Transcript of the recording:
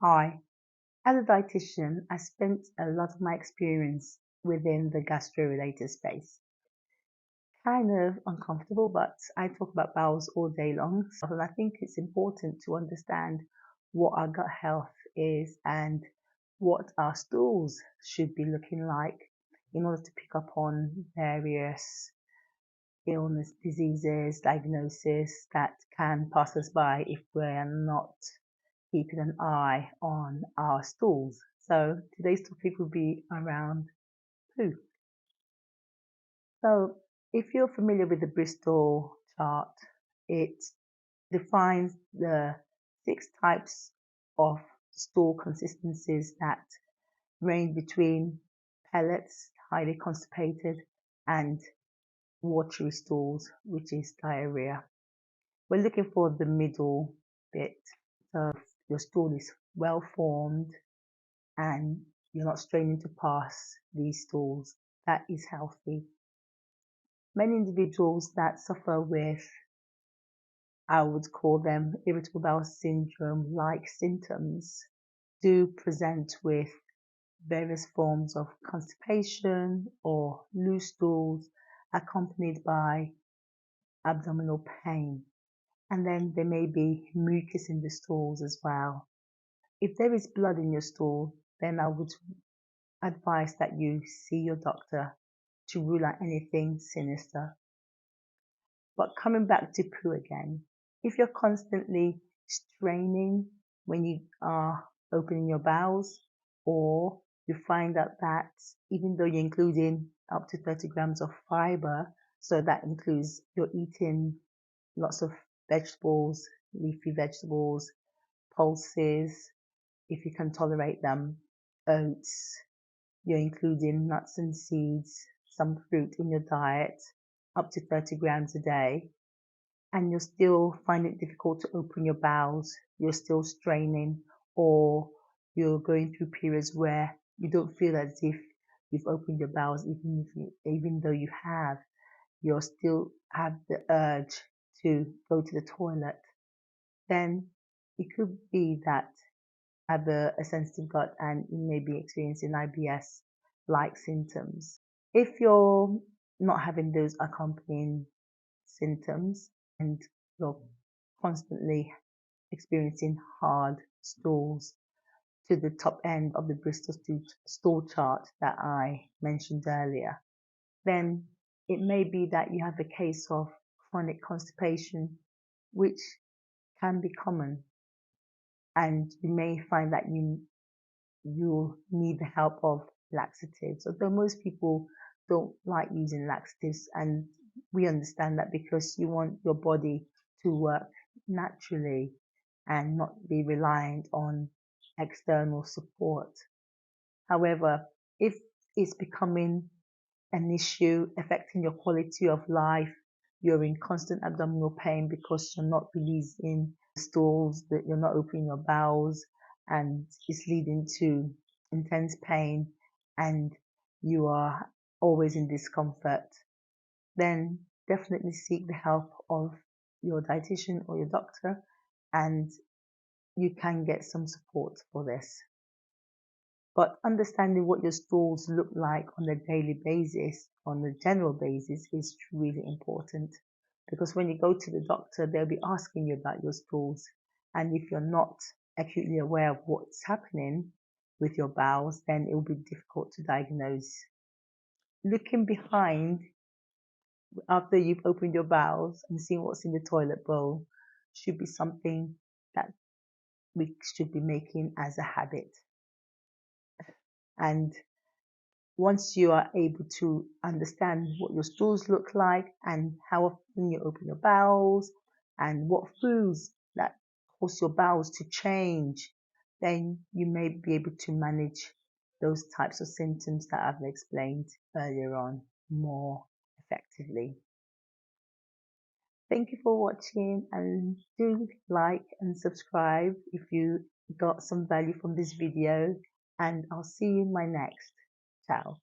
Hi, as a dietitian, I spent a lot of my experience within the gastro-related space. Kind of uncomfortable, but I talk about bowels all day long. So I think it's important to understand what our gut health is and what our stools should be looking like in order to pick up on various illness, diseases, diagnosis that can pass us by if we're not keeping an eye on our stools. So today's topic will be around poo. So if you're familiar with the Bristol chart, it defines the 6 types of stool consistencies that range between pellets, highly constipated, and watery stools, which is diarrhea. We're looking for the middle bit. So your stool is well formed and you're not straining to pass these stools. That is healthy. Many individuals that suffer with, I would call them irritable bowel syndrome like symptoms, do present with various forms of constipation or loose stools accompanied by abdominal pain. And then there may be mucus in the stools as well. If there is blood in your stool, then I would advise that you see your doctor to rule out anything sinister. But coming back to poo again, if you're constantly straining when you are opening your bowels, or you find out that even though you're including up to 30 grams of fiber, so that includes you're eating lots of vegetables, leafy vegetables, pulses, if you can tolerate them, oats, you're including nuts and seeds, some fruit in your diet, up to 30 grams a day, and you're still finding it difficult to open your bowels, you're still straining, or you're going through periods where you don't feel as if you've opened your bowels, even though you have, you still have the urge to go to the toilet, then it could be that have a sensitive gut and you may be experiencing IBS like symptoms. If you're not having those accompanying symptoms and you're constantly experiencing hard stools to the top end of the Bristol stool chart that I mentioned earlier, then it may be that you have a case of chronic constipation, which can be common, and you may find that you need the help of laxatives. Although most people don't like using laxatives, and we understand that because you want your body to work naturally and not be reliant on external support. However, if it's becoming an issue affecting your quality of life, you're in constant abdominal pain because you're not releasing stools, that you're not opening your bowels, and it's leading to intense pain, and you are always in discomfort, then definitely seek the help of your dietitian or your doctor, and you can get some support for this. But understanding what your stools look like on a daily basis, on a general basis, is really important. Because when you go to the doctor, they'll be asking you about your stools. And if you're not acutely aware of what's happening with your bowels, then it will be difficult to diagnose. Looking behind after you've opened your bowels and seeing what's in the toilet bowl should be something that we should be making as a habit. And once you are able to understand what your stools look like and how often you open your bowels and what foods that cause your bowels to change, then you may be able to manage those types of symptoms that I've explained earlier on more effectively. Thank you for watching, and do like and subscribe if you got some value from this video, and I'll see you in my next. Ciao.